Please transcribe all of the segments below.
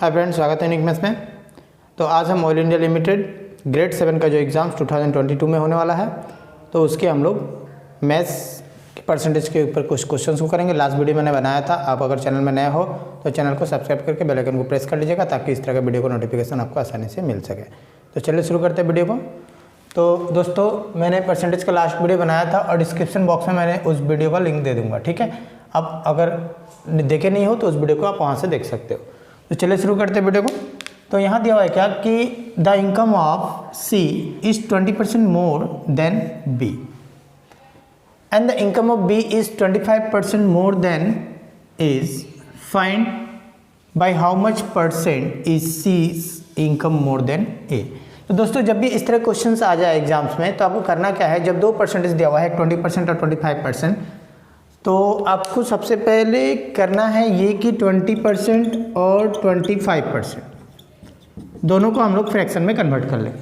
Hi friends, स्वागत है unique maths में। तो आज हम ऑयल इंडिया लिमिटेड ग्रेड 7 का जो एग्ज़ाम्स 2022 में होने वाला है, तो उसके हम लोग मैथ्स के परसेंटेज के ऊपर कुछ क्वेश्चंस को करेंगे। लास्ट वीडियो मैंने बनाया था। आप अगर चैनल में नए हो तो चैनल को सब्सक्राइब करके बेल आइकन को प्रेस कर लीजिएगा ताकि इस तरह का वीडियो को नोटिफिकेशन आपको आसानी से मिल सके। तो चलिए शुरू करते हैं वीडियो को। तो दोस्तों, मैंने परसेंटेज का लास्ट वीडियो बनाया था और डिस्क्रिप्शन बॉक्स में मैंने उस वीडियो का लिंक दे दूँगा, ठीक है। अब अगर देखे नहीं हो तो उस वीडियो को आप वहाँ से देख सकते हो। तो चलिए शुरू करते हैं वीडियो को। तो यहाँ दिया हुआ है क्या कि the income of C is 20% more than B and the income of B is 25% more than is find by how much percent is C's income more than A. तो दोस्तों, जब भी इस तरह क्वेश्चंस आ जाए एग्जाम्स में तो आपको करना क्या है, जब दो परसेंटेज दिया हुआ है 20% और 25%, तो आपको सबसे पहले करना है ये कि 20% और 25% दोनों को हम लोग फ्रैक्शन में कन्वर्ट कर लेंगे।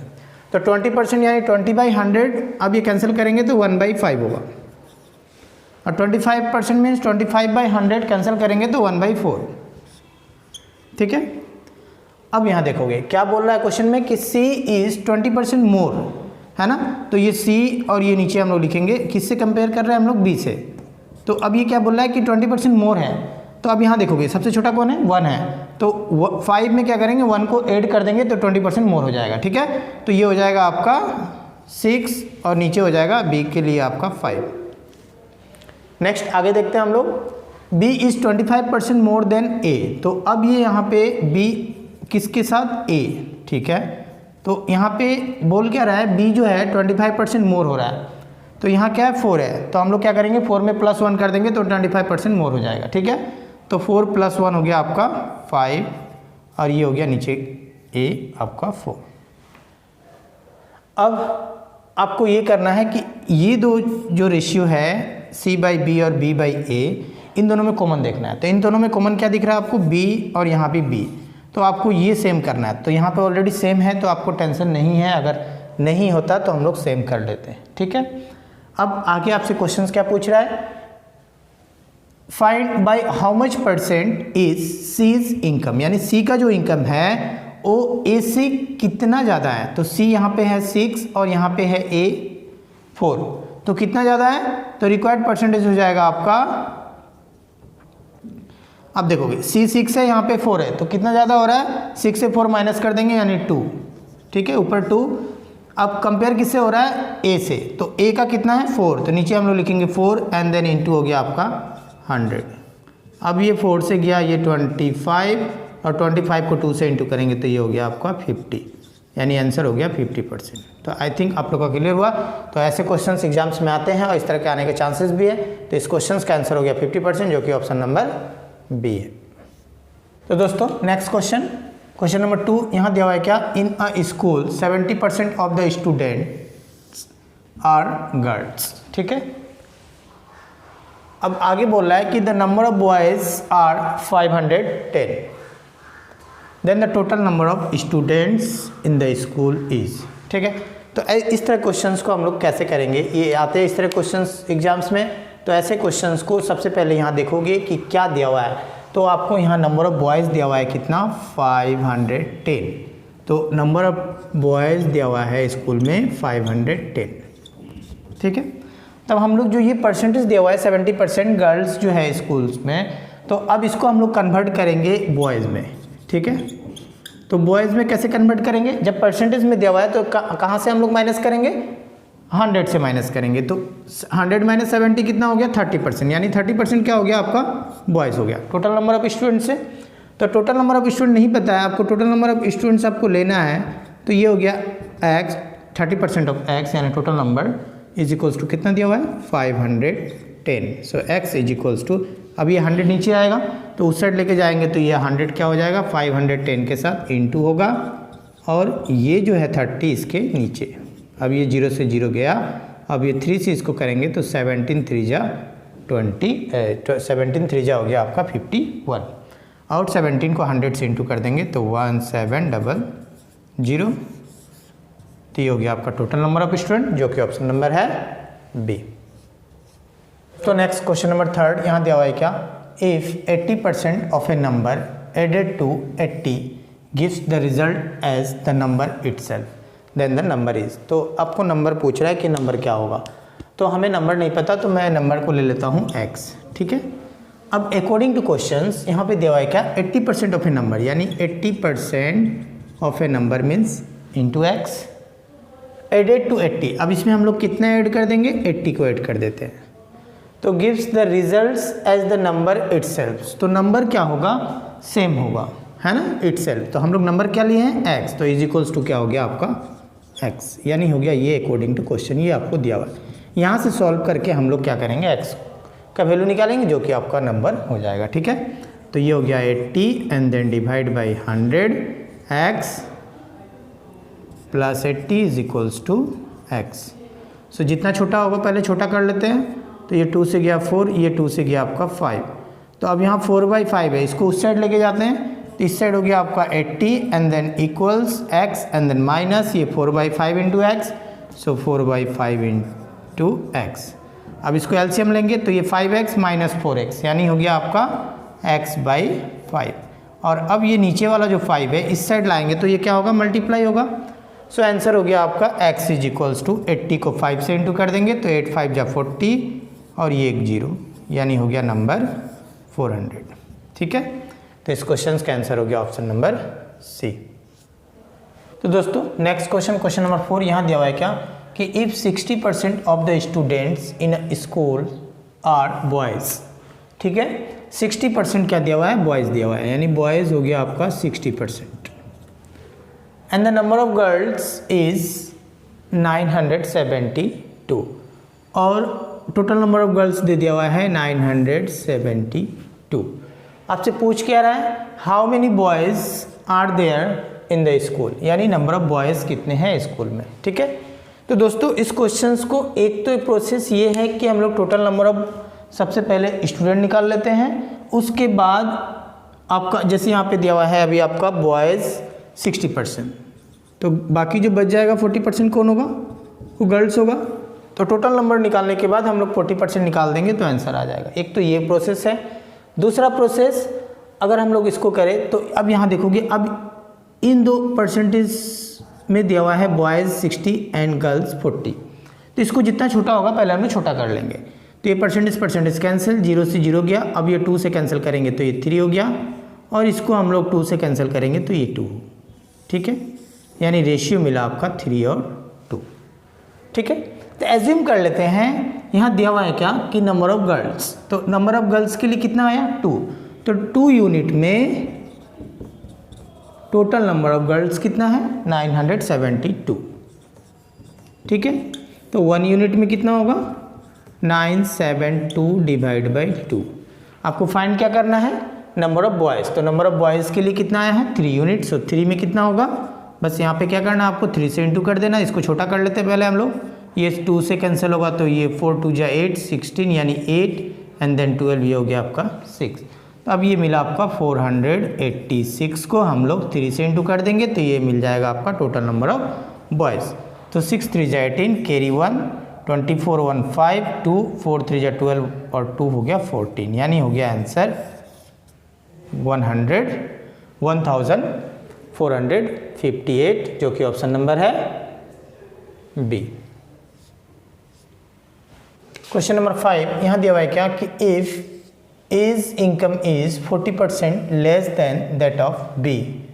तो 20% यानी 20/100, अब ये कैंसिल करेंगे तो 1/5 होगा, और 25% मीन्स 25/100 कैंसिल करेंगे तो 1/4, ठीक है। अब यहाँ देखोगे क्या बोल रहा है क्वेश्चन में कि C इज 20% मोर, है ना। तो ये C और ये नीचे हम लोग लिखेंगे, किससे कंपेयर कर रहे हैं हम लोग, B से। तो अब ये क्या बोल रहा है कि 20% मोर है। तो अब यहाँ देखोगे सबसे छोटा कौन है, 1 है। तो 5 में क्या करेंगे, 1 को ऐड कर देंगे तो 20% मोर हो जाएगा, ठीक है। तो ये हो जाएगा आपका 6 और नीचे हो जाएगा B के लिए आपका 5। नेक्स्ट आगे देखते हैं हम लोग। B is 25% more then A। तो अब ये यहाँ पे B किसके साथ, A, ठीक है। तो यहाँ पे बोल क्या रहा है, B जो है 25% मोर हो रहा है। तो यहाँ क्या है, 4 है। तो हम लोग क्या करेंगे, 4 में +1 कर देंगे तो 25% मोर हो जाएगा, ठीक है। तो 4 + 1 हो गया आपका 5 और ये हो गया नीचे A आपका 4। अब आपको ये करना है कि ये दो जो रेशियो है C/B और B/A, इन दोनों में कॉमन देखना है। तो इन दोनों में कॉमन क्या दिख रहा है आपको, B और यहाँ भी B। तो आपको ये सेम करना है। तो यहाँ पे ऑलरेडी सेम है तो आपको टेंशन नहीं है, अगर नहीं होता तो हम लोग सेम कर लेते हैं, ठीक है। अब आगे आपसे क्वेश्चंस क्या पूछ रहा है, find by how much percent is C's income, यानी सी का जो इनकम है वो ए से कितना ज़्यादा है। तो सी यहाँ पे है 6 और यहाँ पे है ए 4, तो कितना ज़्यादा है, तो रिक्वायर्ड परसेंटेज हो जाएगा आपका। अब देखोगे सी 6 है, यहाँ पे 4 है, तो कितना ज़्यादा हो रहा है, 6 से 4 माइनस कर देंगे यानी 2, ठीक है, ऊपर 2। अब कंपेयर किससे हो रहा है, ए से। तो ए का कितना है, 4, तो नीचे हम लोग लिखेंगे 4 एंड देन इनटू हो गया आपका 100। अब ये 4 से गया ये 25 और 25 को 2 से इंटू करेंगे तो ये हो गया आपका 50, यानी आंसर हो गया 50%। तो आई थिंक आप लोग का क्लियर हुआ। तो ऐसे क्वेश्चंस एग्जाम्स में आते हैं और इस तरह के आने के चांसेस भी है। तो इस क्वेश्चन का आंसर हो गया 50%, जो कि ऑप्शन नंबर बी है। तो दोस्तों नेक्स्ट क्वेश्चन नंबर 2 यहाँ दिया हुआ है क्या, in a school 70% of the students are girls, ठीक है। अब आगे बोल रहा है कि the number of boys are 510, then the total number of students in the school is, ठीक है। तो इस तरह क्वेश्चंस को हम लोग कैसे करेंगे, ये आते हैं इस तरह क्वेश्चंस एग्जाम्स में। तो ऐसे क्वेश्चंस को सबसे पहले यहाँ देखोगे कि क्या दिया हुआ है। तो आपको यहाँ नंबर ऑफ बॉयज़ दिया हुआ है कितना, 510। तो नंबर ऑफ बॉयज़ दिया हुआ है स्कूल में 510, ठीक है। तब हम लोग जो ये परसेंटेज दिया हुआ है 70% गर्ल्स जो है स्कूल्स में, तो अब इसको हम लोग कन्वर्ट करेंगे बॉयज़ में, ठीक है। तो बॉयज़ में कैसे कन्वर्ट करेंगे, जब परसेंटेज में दिया हुआ है तो कहाँ से हम लोग माइनस करेंगे, 100 से माइनस करेंगे। तो 100 - 70 कितना हो गया, 30%, यानी 30% क्या हो गया आपका, बॉयज़ हो गया टोटल नंबर ऑफ स्टूडेंट्स से। तो टोटल नंबर ऑफ स्टूडेंट नहीं पता है आपको, टोटल नंबर ऑफ स्टूडेंट्स आपको लेना है। तो ये हो गया x, 30% ऑफ x यानी total number is equals to कितना दिया हुआ है, 510। So x is equals to, अब ये 100 नीचे आएगा तो उस साइड लेके जाएंगे तो ये 100 क्या हो जाएगा, 510 के साथ इंटू होगा, और ये जो है 30 इसके नीचे। अब ये 0 से 0 गया, अब ये 3 से इसको करेंगे तो 17 3 जा 20, 17 3 जा हो गया आपका 51, और 17 को 100 से इंटू कर देंगे तो 1700। तो ये हो गया आपका टोटल नंबर ऑफ स्टूडेंट, जो कि ऑप्शन नंबर है बी। तो नेक्स्ट क्वेश्चन नंबर 3 यहाँ दिया हुआ है क्या, if 80% of a number added to 80 gives the result as the number itself, then the number is। तो आपको नंबर पूछ रहा है कि नंबर क्या होगा, तो हमें नंबर नहीं पता, तो मैं नंबर को ले लेता हूँ x, ठीक है। अब अकॉर्डिंग टू क्वेश्चंस यहाँ पे दिया हुआ है क्या, 80% ऑफ ए नंबर, यानी 80% of a number means into x added to 80। अब इसमें हम लोग कितना ऐड कर देंगे, 80 को ऐड कर देते हैं, तो gives the results as the number itself. तो नंबर क्या होगा, सेम होगा, है ना, इटसेल्फ। तो हम लोग नंबर क्या लिए हैं, x, तो इज इक्वल्स टू क्या हो गया आपका x, यानी हो गया ये अकॉर्डिंग टू क्वेश्चन, ये आपको दिया हुआ है। यहाँ से सॉल्व करके हम लोग क्या करेंगे, x का वैल्यू निकालेंगे जो कि आपका नंबर हो जाएगा, ठीक है। तो ये हो गया 80 and then divide by 100, x plus 80 is equals to x। So जितना छोटा होगा पहले छोटा कर लेते हैं, तो ये 2 से गया 4, ये 2 से गया आपका 5। तो अब यहाँ 4/5 है, इसको उस साइड लेके जाते हैं, तो इस साइड हो गया आपका 80 and then equals x and then minus ये 4/5 into x, so 4/5 into x. अब इसको एलसीएम लेंगे तो ये 5x माइनस 4x, यानी हो गया आपका x/5। और अब ये नीचे वाला जो 5 है इस साइड लाएंगे तो ये क्या होगा, मल्टीप्लाई होगा। सो आंसर हो गया आपका x इज इक्वल्स टू 80 को 5 से इंटू कर देंगे, तो 8 5 जा 40 और ये एक 0, यानी हो गया नंबर 400, ठीक है। तो इस क्वेश्चन का आंसर हो गया ऑप्शन नंबर सी। तो दोस्तों नेक्स्ट क्वेश्चन नंबर 4 यहाँ दिया हुआ है क्या, कि if 60% of the students in school are boys, ठीक है। 60% क्या दिया हुआ है, बॉयज़ दिया हुआ है, यानी बॉयज़ हो गया आपका 60%, and the number of girls is 972, और टोटल नंबर ऑफ गर्ल्स दे दिया हुआ है 972। आपसे पूछ क्या रहा है, how many boys are there in the school, यानी नंबर ऑफ बॉयज़ कितने हैं स्कूल में, ठीक है। तो दोस्तों इस क्वेश्चंस को एक तो प्रोसेस ये है कि हम लोग टोटल नंबर ऑफ सबसे पहले स्टूडेंट निकाल लेते हैं, उसके बाद आपका जैसे यहाँ पे दिया हुआ है अभी आपका बॉयज़ 60%, तो बाकी जो बच जाएगा 40% कौन होगा, वो गर्ल्स होगा। तो टोटल नंबर निकालने के बाद हम लोग 40% निकाल देंगे तो आंसर आ जाएगा। एक तो ये प्रोसेस है। दूसरा प्रोसेस अगर हम लोग इसको करें तो अब यहाँ देखोगे, अब इन दो परसेंटेज में दिया हुआ है बॉयज़ 60 एंड गर्ल्स 40, तो इसको जितना छोटा होगा पहले हम लोग छोटा कर लेंगे। तो ये परसेंटेज कैंसिल, 0 से 0 गया, अब ये 2 से कैंसिल करेंगे तो ये 3 हो गया, और इसको हम लोग 2 से कैंसिल करेंगे तो ये 2, ठीक है, यानी रेशियो मिला आपका 3 और 2, ठीक है। तो एज्यूम कर लेते हैं, यहाँ दिया हुआ है क्या कि नंबर ऑफ गर्ल्स, तो नंबर ऑफ गर्ल्स के लिए कितना आया 2, तो 2 यूनिट में टोटल नंबर ऑफ गर्ल्स कितना है 972, ठीक है। तो 1 यूनिट में कितना होगा 972 डिवाइड बाई 2। आपको फाइंड क्या करना है, नंबर ऑफ बॉयज़, तो नंबर ऑफ बॉयज़ के लिए कितना आया है 3 यूनिट, सो 3 में कितना होगा, बस यहाँ पे क्या करना है आपको 3 से इंटू कर देना। इसको छोटा कर लेते हैं पहले हम लोग, ये 2 से कैंसिल होगा तो ये 4 2 जा 8 16, यानी 8 एंड देन 12, ये हो गया आपका 6। तो अब ये मिला आपका 486 को हम लोग 3 से इंटू कर देंगे तो ये मिल जाएगा आपका टोटल नंबर ऑफ बॉयज़। तो 6 3 जा 18, कैरी 1, 24 1 5, 2 4 3 जा 12 और 2 हो गया 14, यानी हो गया आंसर 1458, जो कि ऑप्शन नंबर है बी। क्वेश्चन नंबर 5 यहाँ दिया हुआ है क्या कि if A's income is 40% less than that of B,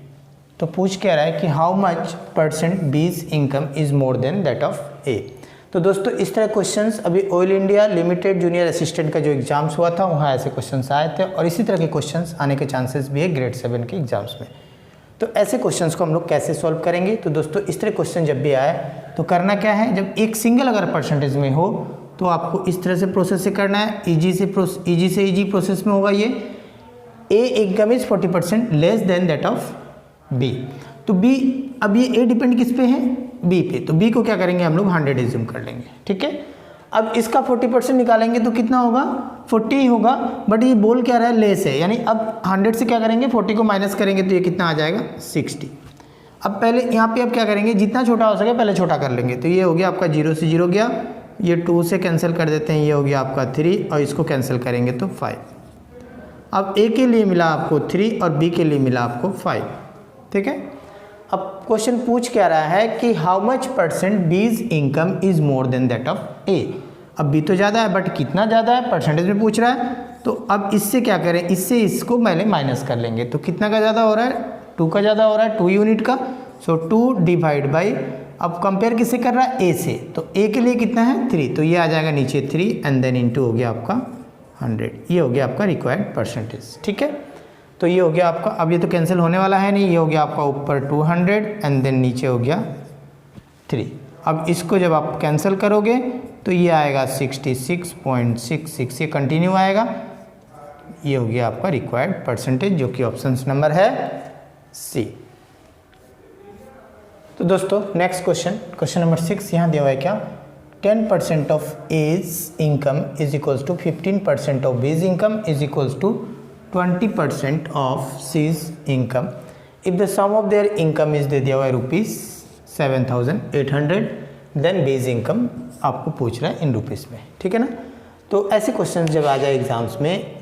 तो पूछ क्या रहा है कि how much % B's income is more than that of A. तो दोस्तों इस तरह क्वेश्चंस अभी oil India limited junior assistant का जो एग्जाम्स हुआ था वहाँ ऐसे क्वेश्चंस आए थे, और इसी तरह के क्वेश्चंस आने के चांसेस भी है ग्रेड 7 के एग्जाम्स में। तो ऐसे क्वेश्चंस को हम लोग कैसे सॉल्व करेंगे, तो दोस्तों इस तरह क्वेश्चन जब भी आए तो करना क्या है, जब एक सिंगल अगर परसेंटेज में हो तो आपको इस तरह से प्रोसेस से करना है, इजी से प्रोसेस में होगा ये, A income is 40% less than that of B. तो बी, अब ये ए डिपेंड किस पे है, बी पे, तो बी को क्या करेंगे हम लोग 100 एज्यूम कर लेंगे, ठीक है। अब इसका 40% निकालेंगे तो कितना होगा 40 ही होगा, बट ये बोल क्या रहा है लेस है, यानी अब 100 से क्या करेंगे 40 को माइनस करेंगे तो ये कितना आ जाएगा 60। अब पहले यहाँ पे अब क्या करेंगे, जितना छोटा हो सके पहले छोटा कर लेंगे, तो ये हो गया आपका 0 से 0 गया, ये 2 से कैंसिल कर देते हैं, ये हो गया आपका 3, और इसको कैंसिल करेंगे तो 5। अब ए के लिए मिला आपको 3 और बी के लिए मिला आपको 5, ठीक है। अब क्वेश्चन पूछ क्या रहा है कि how much percent B's income is more than that of A. अब बी तो ज़्यादा है बट कितना ज़्यादा है परसेंटेज में पूछ रहा है। तो अब इससे क्या करें, इससे इसको पहले माइनस कर लेंगे। तो कितना का ज़्यादा हो रहा है, 2 का ज़्यादा हो रहा है, 2 यूनिट का। सो 2 डिवाइड बाई, अब कंपेयर किससे कर रहा है, ए से। तो ए के लिए कितना है 3, तो ये आ जाएगा नीचे 3 एंड देन इनटू हो गया आपका 100। ये हो गया आपका रिक्वायर्ड परसेंटेज, ठीक है। तो ये हो गया आपका, अब ये तो कैंसिल होने वाला है नहीं, ये हो गया आपका ऊपर 200 एंड देन नीचे हो गया 3। अब इसको जब आप कैंसिल करोगे तो ये आएगा 66.66, ये कंटिन्यू आएगा। ये हो गया आपका रिक्वायर्ड परसेंटेज, जो कि ऑप्शन नंबर है सी। तो दोस्तों नेक्स्ट क्वेश्चन नंबर 6 यहाँ दिया हुआ है क्या, 10% of A's income is equals to 15% of B's income is equals to 20% of C's income if the sum of their income is दे दिया हुआ है ₹7,800, देन बेज इनकम आपको पूछ रहा है इन रुपीज़ में, ठीक है ना। तो ऐसे क्वेश्चन जब आ जाए एग्जाम्स में,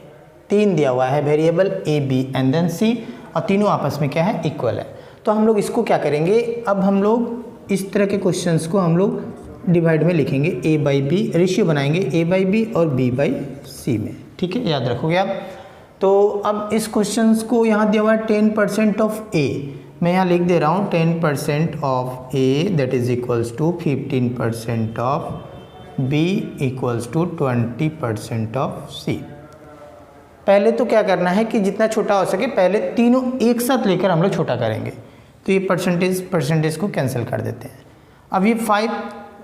3 दिया हुआ है variable A B and then C, और तीनों आपस में क्या है, इक्वल है। तो हम लोग इसको क्या करेंगे, अब हम लोग इस तरह के क्वेश्चंस को हम लोग डिवाइड में लिखेंगे, ए बाई बी, रेशियो बनाएंगे ए बाई बी और बी बाई सी में, ठीक है, याद रखोगे आप। तो अब इस क्वेश्चंस को यहाँ दिया हुआ है 10% ऑफ ए, मैं यहाँ लिख दे रहा हूँ 10% of A that is equals to 15% of B equals to 20% of C. पहले तो क्या करना है कि जितना छोटा हो सके पहले तीनों एक साथ लेकर हम लोग छोटा करेंगे। तो ये परसेंटेज को कैंसिल कर देते हैं। अब ये 5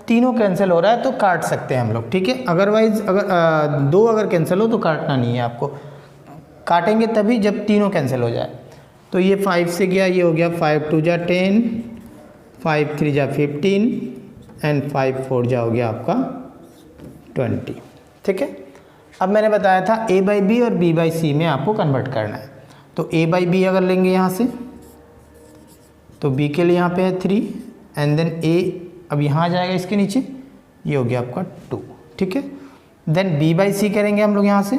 तीनों कैंसिल हो रहा है तो काट सकते हैं हम लोग, ठीक है। अदरवाइज अगर 2 अगर कैंसिल हो तो काटना नहीं है आपको, काटेंगे तभी जब तीनों कैंसिल हो जाए। तो ये 5 से गया, ये हो गया 5 2 जा 10, 5 3 जा 15 एंड 5 4 जा हो गया आपका 20, ठीक है। अब मैंने बताया था ए बाई बी और बी बाई सी में आपको कन्वर्ट करना है। तो ए बाई बी अगर लेंगे यहाँ से तो बी के लिए यहाँ पे है 3 एंड देन ए अब यहाँ आ जाएगा इसके नीचे, ये हो गया आपका 2, ठीक है। देन बी बाई सी करेंगे हम लोग यहाँ से,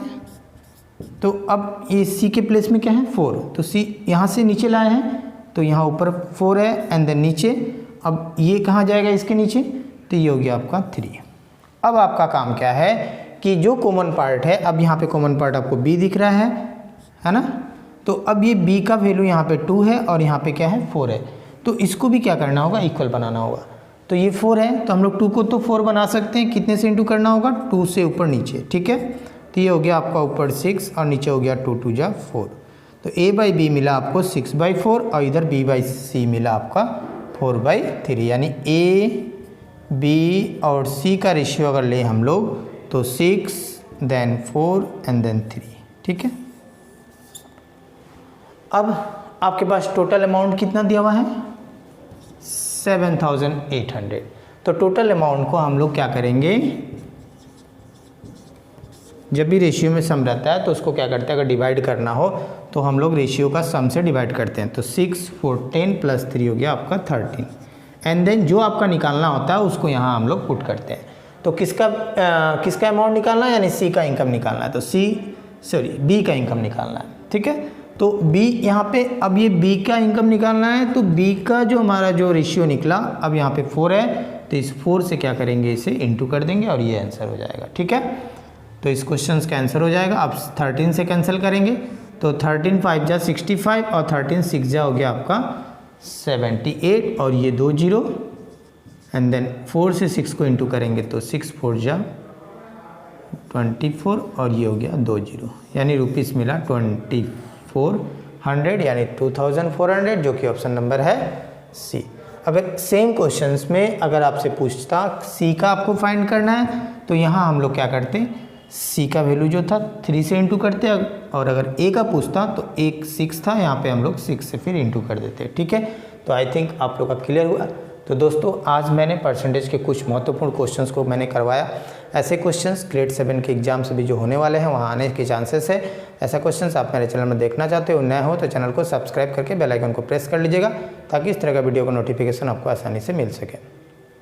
तो अब ये सी के प्लेस में क्या है 4, तो सी यहाँ से नीचे लाए हैं तो यहाँ ऊपर 4 है एंड देन नीचे, अब ये कहाँ जाएगा इसके नीचे, तो ये हो गया आपका 3। अब आपका काम क्या है कि जो कॉमन पार्ट है, अब यहाँ पे कॉमन पार्ट आपको b दिख रहा है ना। तो अब ये b का वैल्यू यहाँ पे 2 है और यहाँ पे क्या है 4 है, तो इसको भी क्या करना होगा, इक्वल बनाना होगा। तो ये 4 है तो हम लोग 2 को तो 4 बना सकते हैं, कितने से इंटू करना होगा, 2 से ऊपर नीचे, ठीक है। तो ये हो गया आपका ऊपर 6 और नीचे हो गया 2 2 जा 4। तो a बाई बी मिला आपको 6/4 और इधर b बाई सी मिला आपका 4/3, यानी a b और c का रेशियो अगर ले हम लोग तो 6 देन 4 एंड देन 3, ठीक है। अब आपके पास टोटल अमाउंट कितना दिया हुआ है 7,800। तो टोटल अमाउंट को हम लोग क्या करेंगे, जब भी रेशियो में सम रहता है तो उसको क्या करते हैं, अगर डिवाइड करना हो तो हम लोग रेशियो का सम से डिवाइड करते हैं। तो 6 4 10 प्लस 3 हो गया आपका 13 एंड देन जो आपका निकालना होता है उसको यहाँ हम लोग पुट करते हैं। तो किसका अमाउंट निकालना है, यानी सी का इनकम निकालना है, तो बी का इनकम निकालना है, ठीक है। तो बी यहाँ पे, अब ये बी का इनकम निकालना है, तो बी का जो हमारा जो रेशियो निकला, अब यहाँ पे 4 है तो इस 4 से क्या करेंगे, इसे इंटू कर देंगे और ये आंसर हो जाएगा, ठीक है। तो इस क्वेश्चन का आंसर हो जाएगा। अब 13 से कैंसिल करेंगे तो 13 5 जा 65 और 13 6 जा हो गया आपका 78 और ये 2 0 एंड देन 4 से 6 को इंटू करेंगे तो 6 4 जा 24 और ये हो गया 2 0, यानी रुपीस मिला 2400 यानी 2400, जो कि ऑप्शन नंबर है सी। अगर सेम क्वेश्चंस में अगर आपसे पूछता सी का आपको फाइंड करना है तो यहाँ हम लोग क्या करते, सी का वैल्यू जो था 3 से इंटू करते, और अगर ए का पूछता तो एक 6 था, यहाँ पे हम लोग 6 से फिर इंटू कर देते, ठीक है। तो आई थिंक आप लोग का क्लियर हुआ। तो दोस्तों आज मैंने परसेंटेज के कुछ महत्वपूर्ण क्वेश्चंस को मैंने करवाया। ऐसे क्वेश्चंस ग्रेड 7 के एग्जाम से भी जो होने वाले हैं वहाँ आने के चांसेस है। ऐसा क्वेश्चंस आप मेरे चैनल में देखना चाहते हो, नए हो तो चैनल को सब्सक्राइब करके बेल आइकन को प्रेस कर लीजिएगा, ताकि इस तरह का वीडियो का नोटिफिकेशन आपको आसानी से मिल सके।